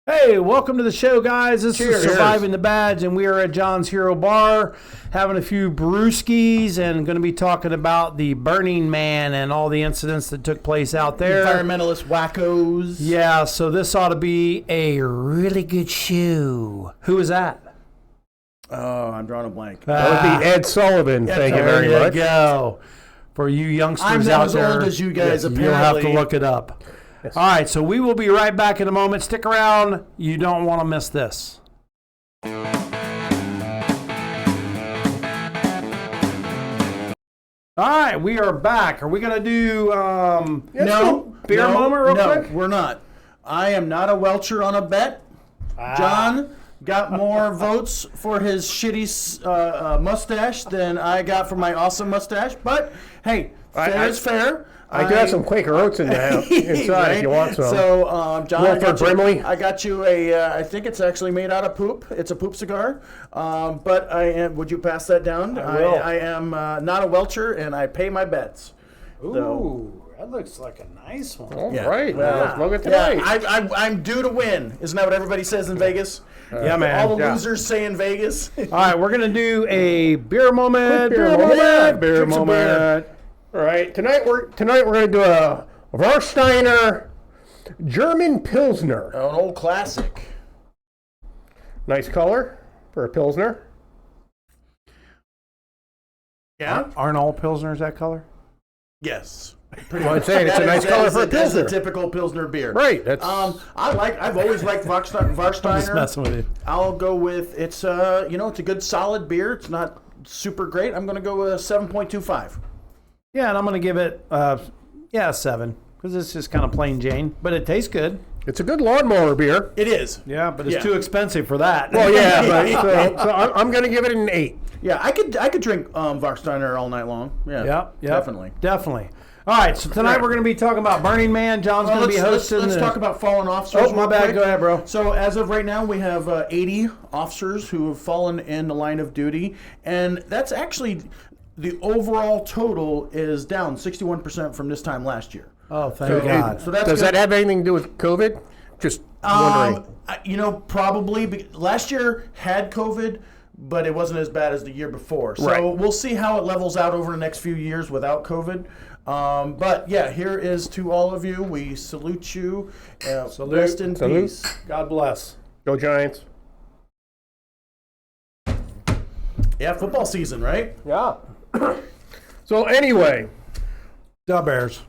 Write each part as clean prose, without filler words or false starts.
Hey, welcome to the show, guys. This Cheers. is Surviving the Badge, and we are at John's Hero Bar having a few brewskis and going to be talking about the Burning Man and all the incidents that took place out there. Environmentalist wackos. Yeah, so this ought to be a really good show. Who is that? Oh, I'm drawing a blank. That would be Ed Sullivan. Thank you very much. There you go. For you youngsters I'm not out as there, old as you guys, you'll have to apparently. look it up. All right, so we will be right back in a moment. Stick around. You don't want to miss this. All right, we are back. Are we going to do beer moment real quick? No, we're not. I am not a welcher on a bet. John got more votes for his shitty mustache than I got for my awesome mustache. But, hey, fair is fair. I do have some Quaker Oats in the house, inside right? if you want some. So, John, I got you a, I think it's actually made out of poop. It's a poop cigar. But would you pass that down? I will. I am not a welcher, and I pay my bets. Ooh, that looks like a nice one. All Yeah. right, Well, let's look at tonight. I'm due to win. Isn't that what everybody says in Vegas? Yeah, man. All the Yeah. losers say in Vegas. All right, we're going to do a beer moment. Quick beer moment. Yeah, Beer drink some moment. All right, tonight we're going to do a Warsteiner German Pilsner. An old classic. Nice color for a Pilsner. Yeah? Aren't all Pilsners that color? Yes. Well, I'm saying it's a nice color for a That's a Pilsner. typical Pilsner beer. Right, that's I've always liked I'm just Warsteiner. messing with you. I'll go with it's it's a good solid beer. It's not super great. I'm going to go with a 7.25. Yeah, and I'm going to give it, 7, because it's just kind of plain Jane, but it tastes good. it's a good lawnmower beer. It is. Yeah, but it's Yeah. too expensive for that. Well, yeah, but so I'm going to give it an 8. Yeah, I could drink Warsteiner all night long. Yeah, Yep, definitely. All right, so tonight we're going to be talking about Burning Man. John's going to be hosting. Let's talk about fallen officers. Oh, my real bad. quick. Go ahead, bro. So as of right now, we have 80 officers who have fallen in the line of duty, and that's actually the overall total is down 61% from this time last year. Oh, thank God. So that's Does good. that have anything to do with COVID? Just wondering. Probably. Last year had COVID, but it wasn't as bad as the year before. So Right. we'll see how it levels out over the next few years without COVID. But yeah, here is to all of you. We salute you. Salute. Rest in Salute. peace. God bless. Go Giants. Yeah, football season, right? Yeah. So anyway, Da Bears.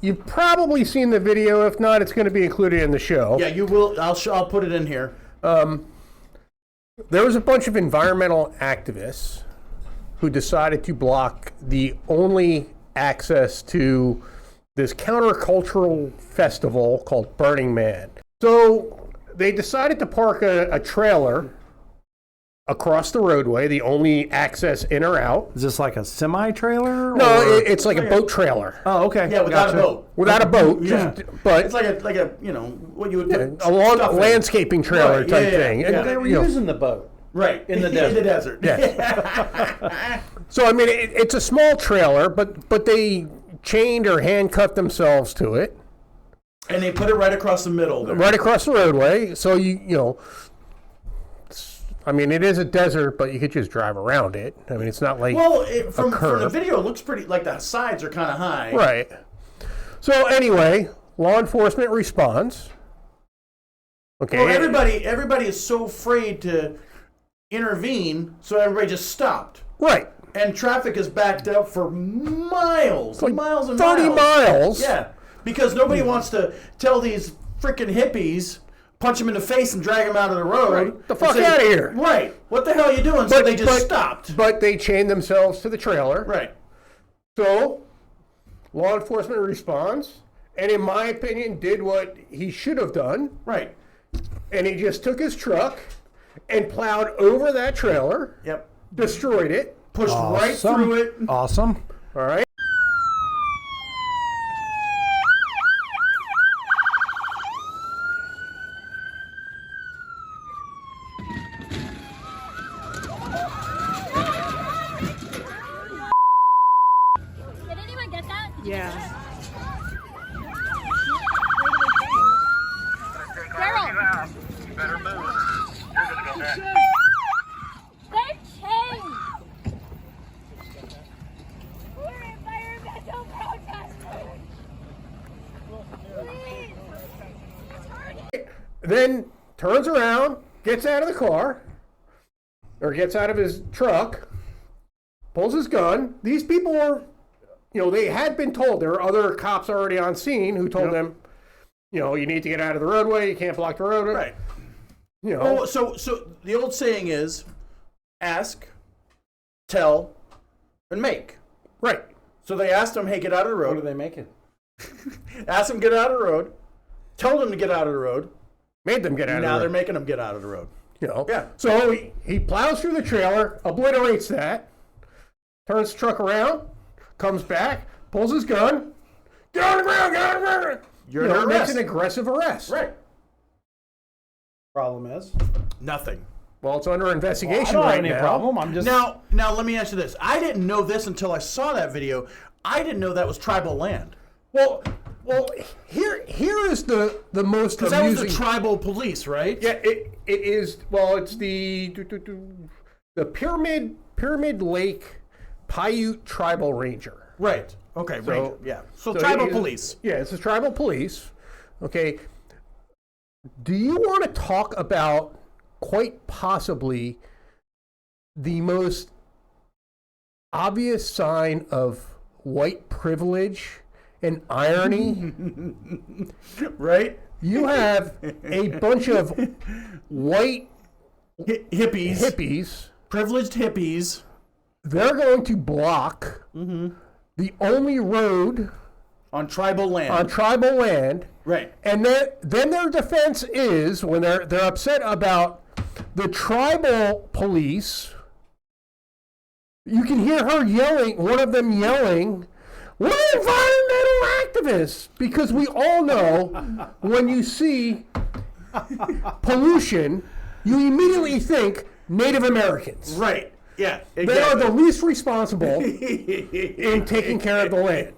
you've probably seen the video. If not, it's going to be included in the show. Yeah, you will. I'll put it in here. There was a bunch of environmental activists who decided to block the only access to this countercultural festival called Burning Man. So they decided to park a trailer across the roadway, the only access in or out. Is this like a semi-trailer? No, or- it's like a boat trailer. Oh, okay. Yeah, without Gotcha. a boat. Without a boat, Yeah. but It's like a what you would put a long stuff in. landscaping trailer Right, type yeah, thing. yeah. And, Yeah. They were you know, using the boat. Right In the In the desert. desert. So I mean, it's a small trailer, but they chained or handcuffed themselves to it And they put it right across the middle. There. right across the roadway. So I mean, it is a desert, but you could just drive around it. I mean, it's not like Well, from the curve. video, it looks pretty. Like the sides are kind of high. right. So anyway, law enforcement responds. Okay. Well, everybody is so afraid to intervene, so everybody just stopped. Right. And traffic is backed up for miles, Like miles and 30 miles. Yeah, because nobody wants to tell these freaking hippies, punch them in the face and drag them out of the road. Right. The and fuck say, outta here. Right. What the hell are you doing? So they just stopped. But they chained themselves to the trailer. Right. So, law enforcement responds, and in my opinion, did what he should have done. Right. And he just took his truck and plowed over that trailer, Yep. destroyed it. Pushed right through it. Awesome. All right. Did anyone get that? Yeah. Daryl. fast. You better move. You're gonna go next. They're chained. We're environmental protesters. Please. Then turns around, gets out of the car, or gets out of his truck, pulls his gun. These people were, they had been told. There were other cops already on scene who told them, you need to get out of the roadway. You can't block the roadway. Right. Oh, So the old saying is, ask, tell, and make. Right. So they asked him, hey, get out of the road. What do they make it? Asked him to get out of the road. Told him to get out of the road. Made them get out of the Now road. they're making him get out of the road. Yeah. So he plows through the trailer, obliterates that, turns the truck around, comes back, pulls his gun, get on the ground, get on the ground. You're under makes arrest. an aggressive arrest. Right. Problem is, Nothing. Well, it's under I investigation don't have right any now. problem. I'm just Now let me ask you this. I didn't know this until I saw that video. I didn't know that was tribal land. Well, here is the most Because that was amusing. the tribal police, right? Yeah, it is. Well, it's the Pyramid Lake Paiute Tribal Ranger. Right. Okay, So- Ranger. Yeah. So tribal police. Yeah, it's the tribal police. Okay. Do you want to talk about quite possibly the most obvious sign of white privilege and irony? Right? You have a bunch of white Hippies. Privileged hippies. They're going to block the only road On tribal land. on tribal land. Right. And then their defense is, when they're upset about the tribal police, you can hear her yelling, one of them yelling, "We're environmental activists!" Because we all know when you see pollution, you immediately think Native Americans. Right. Yeah. They are Exactly. the least responsible in taking care of the land.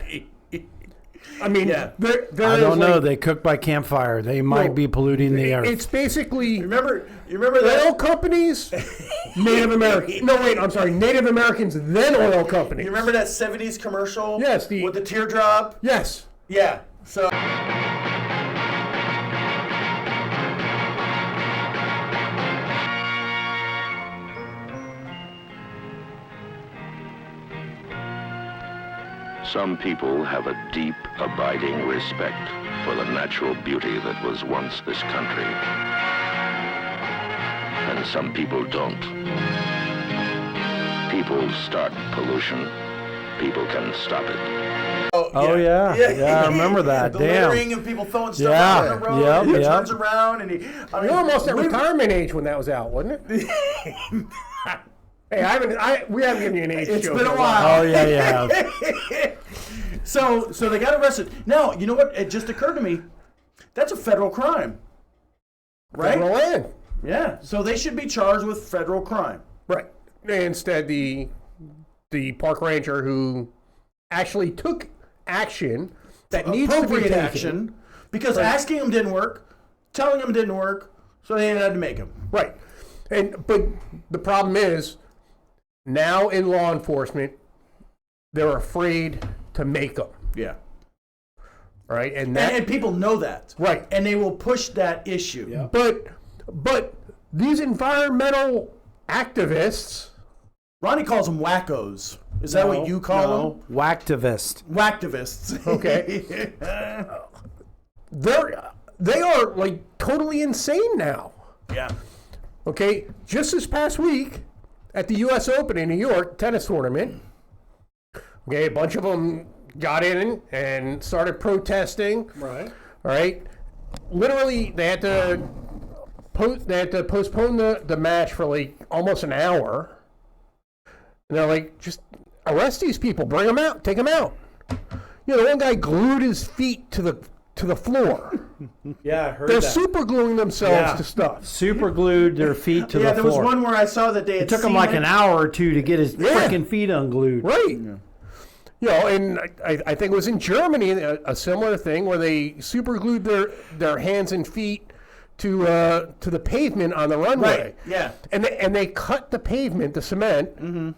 I mean, Yeah. there I is don't know. like- They cook by campfire. They might be polluting the earth. It's basically You remember oil that? companies, Native Americans. No, wait, I'm sorry, Native Americans, then oil companies. You remember that 70s commercial? Yes, with the teardrop? Yes. Yeah. So Some people have a deep, abiding respect for the natural beauty that was once this country. And some people don't. People start pollution. People can stop it. Oh, yeah. I remember that. the Damn. littering and people throwing stuff Yeah. out on the road. Yep, and he yep. turns around and he. I mean, You're almost at we- retirement age when that was out, wasn't it? Hey, we haven't given you an age It's joke been in a while. Oh, yeah, yeah. So they got arrested. Now, you know what? It just occurred to me. That's a federal crime. Right? Federal land. Yeah. So they should be charged with federal crime. Right. Instead, the park ranger who actually took action that needs to be Appropriate taken. action. Because asking him didn't work, telling him didn't work, so they had to make him. Right. But the problem is, now in law enforcement, they're afraid to make them. Yeah. Right. And that. And people know that. Right. And they will push that issue. Yeah. But these environmental activists. Ronnie calls them wackos. Is that what you call them? Whacktivist. Whacktivists. Okay. They are like totally insane now. Yeah. Okay. Just this past week at the U.S. Open in New York tennis tournament. Okay, a bunch of them got in and started protesting. Right. All right. Literally, they had to postpone the match for like almost an hour. And they're like, just arrest these people, bring them out, take them out. You know, one guy glued his feet to the floor. Yeah, I heard They're that. super gluing themselves Yeah. to stuff. Super glued their feet to Yeah, the there was floor. one where I saw that they had It took him seen like it. an hour or two to get his Yeah. freaking feet unglued. Right. You know, and I think it was in Germany a similar thing where they super glued their hands and feet to the pavement on the runway. Right, yeah. And they cut the pavement, the cement, and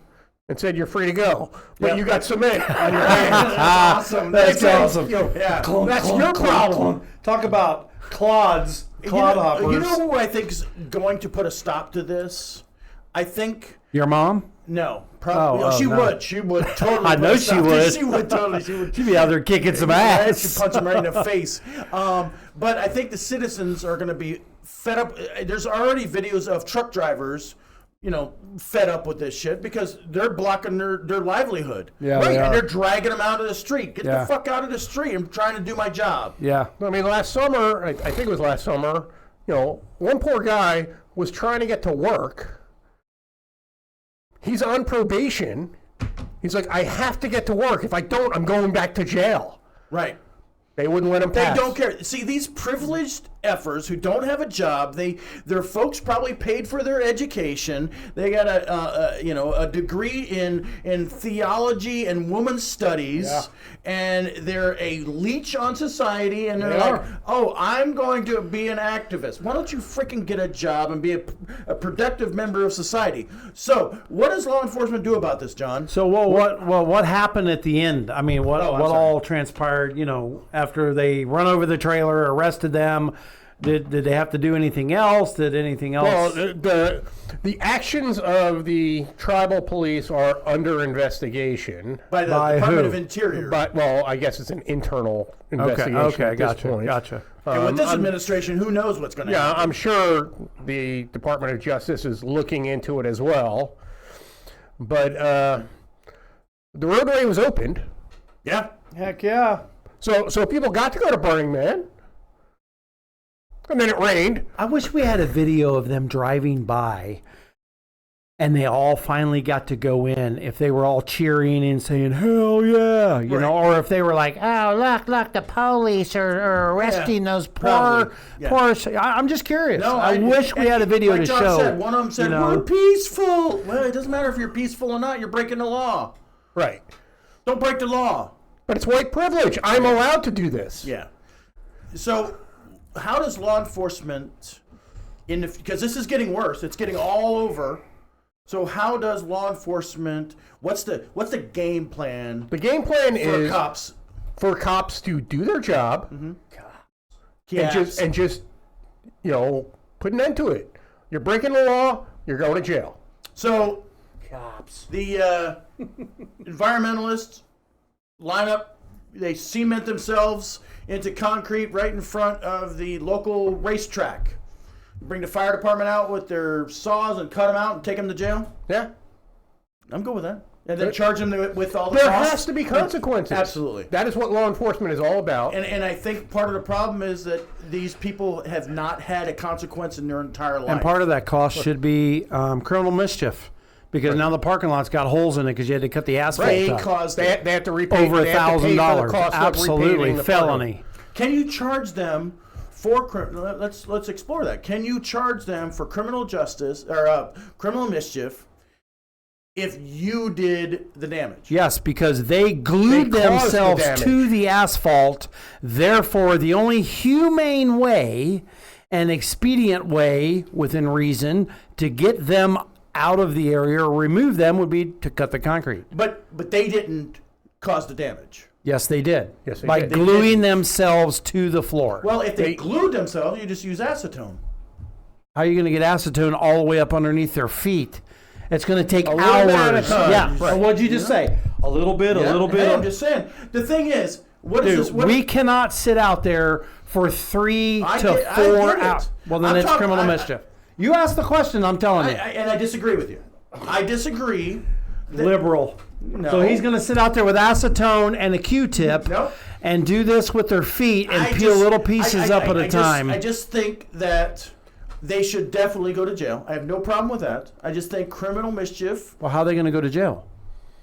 said you're free to go. But you got cement on your hands. Awesome. That's awesome. You know, Yeah. that's your problem. Talk about clods, clodhoppers. You know who I think is going to put a stop to this? I think Your mom? no, probably. Oh, she no. would. She would totally. I put know a she stop to would. this. She would totally. She would. She'd be out there kicking some Yeah, ass. she'd punch him right in the face. But I think the citizens are going to be fed up. There's already videos of truck drivers, fed up with this shit because they're blocking their livelihood. Yeah, right. they And are. they're dragging them out of the street. Get Yeah. the fuck out of the street. I'm trying to do my job. Yeah. I mean, last summer, I think it was last summer, one poor guy was trying to get to work. He's on probation. He's like, I have to get to work. If I don't, I'm going back to jail. Right. They wouldn't let him They pass. don't care. See, these privileged effers who don't have a job, their folks probably paid for their education. They got a degree in theology and women's studies, and they're a leech on society. And they're They like, are. "Oh, I'm going to be an activist. Why don't you freaking get a job and be a productive member of society?" So, what does law enforcement do about this, John? So what happened at the end? I mean, what I'm what sorry. all transpired? After they run over the trailer, arrested them. Did they have to do anything else? Did anything else? Well, the actions of the tribal police are under investigation. By the By Department who? of Interior. But, well, I guess it's an internal investigation okay, at this gotcha, point. gotcha. and with this administration, who knows what's going to Yeah, happen? I'm sure the Department of Justice is looking into it as well. But the roadway was opened, Yeah. Heck yeah! so people got to go to Burning Man. And then it rained. I wish we had a video of them driving by, and they all finally got to go in. If they were all cheering and saying "Hell yeah," or if they were like, "Oh look, the police are arresting those probably. poor." I'm just curious. No, I wish we had a video like to John show. Said, one of them said, "We're peaceful." Well, it doesn't matter if you're peaceful or not. You're breaking the law. Right. Don't break the law. But it's white privilege. I'm allowed to do this. Yeah. So, how does law enforcement, because this is getting worse, it's getting all over. So, how does law enforcement? What's the game plan The game plan for is cops? for cops to do their job Cops. and just put an end to it. You're breaking the law. You're going to jail. So, Cops. the environmentalists line up, they cement themselves into concrete right in front of the local racetrack. Bring the fire department out with their saws and cut them out and take them to jail. Yeah. I'm good with that. And then charge them with all the There costs. has to be consequences. Absolutely. That is what law enforcement is all about. And I think part of the problem is that these people have not had a consequence in their entire life. And part of that cost should be criminal mischief, because now the parking lot's got holes in it because you had to cut the asphalt they up. caused they have to repay Over they have to pay for the $1,000. cost of Absolutely, repaving the felony. Can you charge them for let's explore that. Can you charge them for criminal justice or criminal mischief if you did the damage? Yes, because they glued They caused the themselves damage. to the asphalt. Therefore, the only humane way and expedient way, within reason, to get them out of the area or remove them would be to cut the concrete. But they didn't cause the damage. Yes, they did. Yes, they By did. gluing themselves to the floor. Well, if they glued themselves, you just use acetone. How are you going to get acetone all the way up underneath their feet? It's going to take little bit at a hours. time. Yeah. Right. Or what'd you just say? A little bit, a little bit. Hey, I'm just saying. The thing is, what is Dude, this? What, we cannot sit out there for 3 I to get- I 4 get it. hours. Well, then I'm it's talking- criminal mischief. You asked the question, I'm telling you. and I disagree with you. I disagree. Liberal. No. So he's going to sit out there with acetone and a Q-tip No. and do this with their feet and I peel just- little pieces up at a time. I just think that they should definitely go to jail. I have no problem with that. I just think criminal mischief, Well, how are they going to go to jail?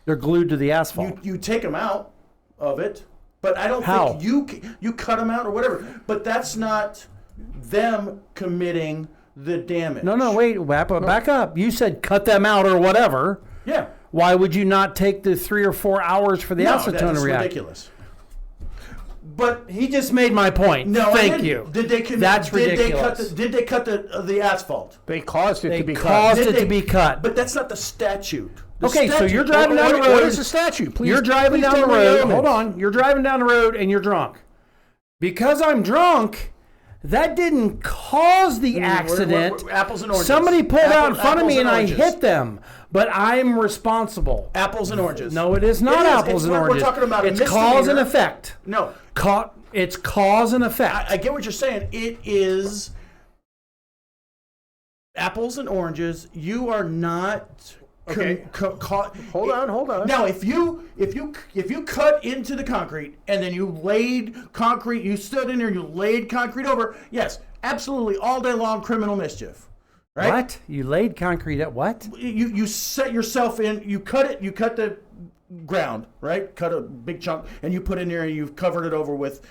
They're glued to the asphalt. you take them out of it, but I don't How? think you cut them out or whatever. But that's not them committing the damage. No, wait, back up. You said cut them out or whatever. Yeah. Why would you not take the 3 or 4 hours for the No, acetone that's to react? ridiculous. But He just made my point. no, I Thank didn't. you. Did they? That's ridiculous. Did they cut the asphalt? They caused it They to be caused cut. it to be cut. But that's not the statute. The Okay, so statute- you're driving down the road. What is the statute? Please, You're driving please down the tell me road. elements. Hold on. You're driving down the road and you're drunk. Because I'm drunk, that didn't cause the accident. we're apples and oranges. Somebody pulled out in front of Apples me and I oranges. hit them. But I'm responsible. Apples and oranges. No, it is not It is. apples and We're oranges. talking about a it's cause and misdemeanor. effect. No, It's cause and effect. I get what you're saying. It is apples and oranges. You are not. Okay. Hold on. Now, if you cut into the concrete and then you laid concrete, you stood in there, you laid concrete over. Yes, absolutely, all day long, criminal mischief. Right? What? You laid concrete at what? You set yourself in. You cut it. You cut the ground, right? Cut a big chunk, and you put in there, and you've covered it over with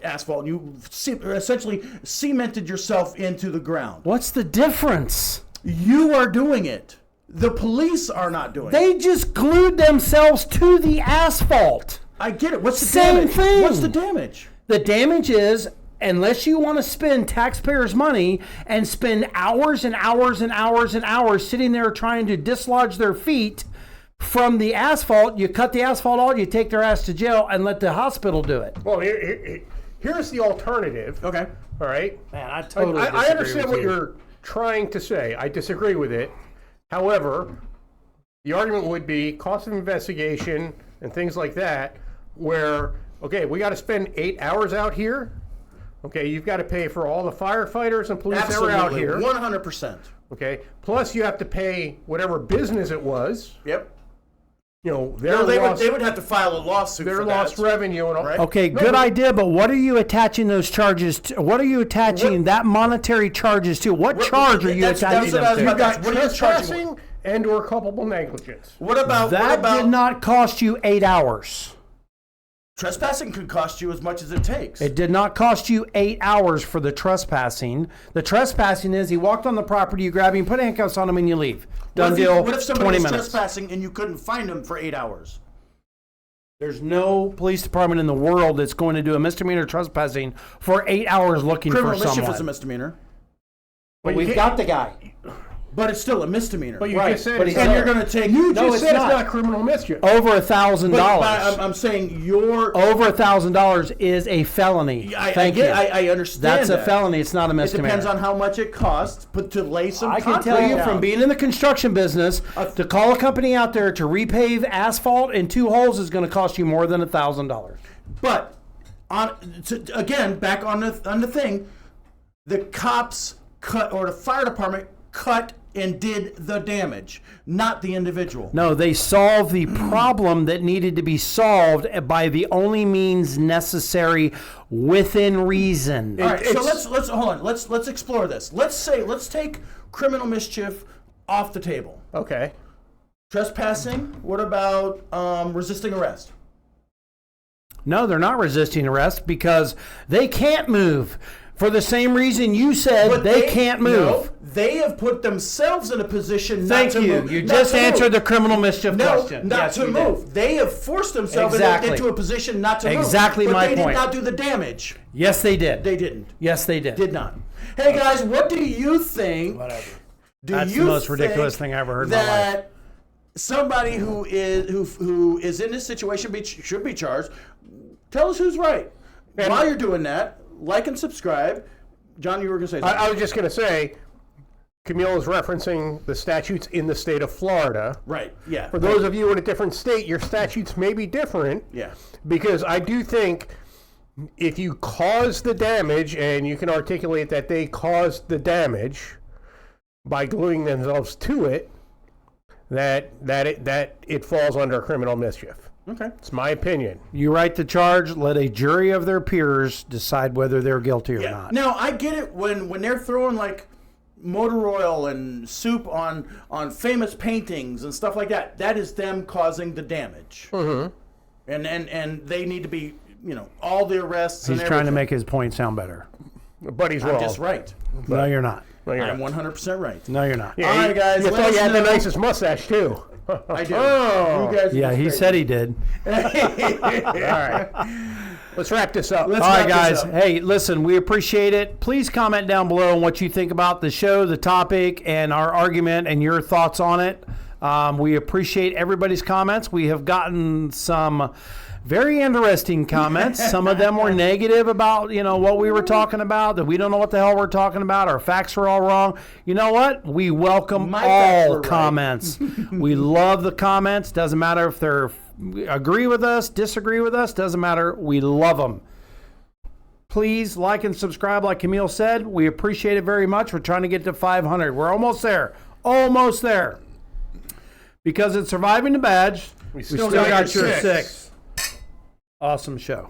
asphalt. You essentially cemented yourself into the ground. What's the difference? You are doing it. The police are not doing it. They just glued themselves to the asphalt. I get it. What's the Same damage? thing. What's the damage? The damage is, unless you want to spend taxpayers' money and spend hours and hours and hours and hours sitting there trying to dislodge their feet from the asphalt, you cut the asphalt out, you take their ass to jail and let the hospital do it. Well, here's the alternative. Okay. All right. Man, I totally I understand what you're trying to say. I disagree with it. However, the argument would be cost of investigation and things like that, where, okay, we got to spend 8 hours out here. Okay, you've got to pay for all the firefighters and police that were out here. 100%. Okay, plus you have to pay whatever business it was. Yep. You know, They would have to file a lawsuit their for lost that. revenue and all. Right. Okay, good idea, but what are you attaching those charges to? What are you attaching that monetary charges to? What charge are you that's attaching what I was them about to? to Got ask. What are you charging? trespassing and or culpable negligence. What about That did not cost you 8 hours. trespassing? Could cost you as much as it takes. It did not cost you 8 hours for the trespassing. The trespassing is he walked on the property, you grab him, put handcuffs on him, and you leave. Done deal. What if somebody 20 was minutes. trespassing and you couldn't find him for 8 hours? There's no police department in the world that's going to do a misdemeanor trespassing for 8 hours looking Criminal for mischief someone. is a misdemeanor, But we've got the guy. but it's still a misdemeanor. But you Right, just said but it's he's and not- you're going to take. You No, just it's said not. it's not criminal mischief. Over $1,000. But I'm saying your. Over $1,000 is a felony. Thank you. I understand. That's a that. felony. It's not a It misdemeanor. depends on how much it costs to lay some I can concrete tell you down. from being in the construction business, to call a company out there to repave asphalt in 2 holes is going to cost you more than $1,000. But again, back on the thing, the cops cut or the fire department cut and did the damage, not the individual. No, they solved the problem that needed to be solved by the only means necessary within reason. All right, so let's hold on. Let's explore this. Let's take criminal mischief off the table. Okay. Trespassing. What about resisting arrest? No, they're not resisting arrest because they can't move. For the same reason you said But they can't move. No, they have put themselves in a position Thank not to you. move. You not just to answered move. the criminal mischief No, question. not Yes, to you did. move. They have forced themselves Exactly. into a position not to move. Exactly but my they point. did not do the damage. Yes, they did. They didn't. Yes, they did. Did not. Hey guys, what do you think? Whatever. Do That's you the most think ridiculous thing I ever heard in my life. that somebody who is in this situation should be charged? Tell us who's right. While you're doing that, like and subscribe. John, you were going to say something. I was just going to say, Camille is referencing the statutes in the state of Florida. Right. Yeah. For those of you in a different state, your statutes may be different. Yeah. Because I do think if you cause the damage and you can articulate that they caused the damage by gluing themselves to it, that it falls under criminal mischief. Okay. It's my opinion. You write the charge, let a jury of their peers decide whether they're guilty or Yeah. not. Now I get it when they're throwing like motor oil and soup on famous paintings and stuff like that. That is them causing the damage. Mm-hmm. And they need to be, all the arrests. He's and trying to everything. make his point sound better. But he's I'm wrong. just right. No, you're not. No, you're I'm not. 100% right. No, you're not. Yeah, All right, guys, You let thought us you had the know. nicest mustache, too. I do. Oh. You guys are Yeah, just he crazy. said he did. All right. Let's wrap this up. All right, wrap this guys. up. Hey, listen, we appreciate it. Please comment down below on what you think about the show, the topic, and our argument and your thoughts on it. We appreciate everybody's comments. We have gotten some very interesting comments. Some of them were negative about, what we were talking about, that we don't know what the hell we're talking about. Our facts are all wrong. You know what? We welcome My facts were all right. comments. We love the comments. Doesn't matter if they're agree with us, disagree with us. Doesn't matter. We love them. Please like and subscribe like Camille said. We appreciate it very much. We're trying to get to 500. We're almost there. Almost there. Because it's surviving the badge, we still got your 6. Awesome show.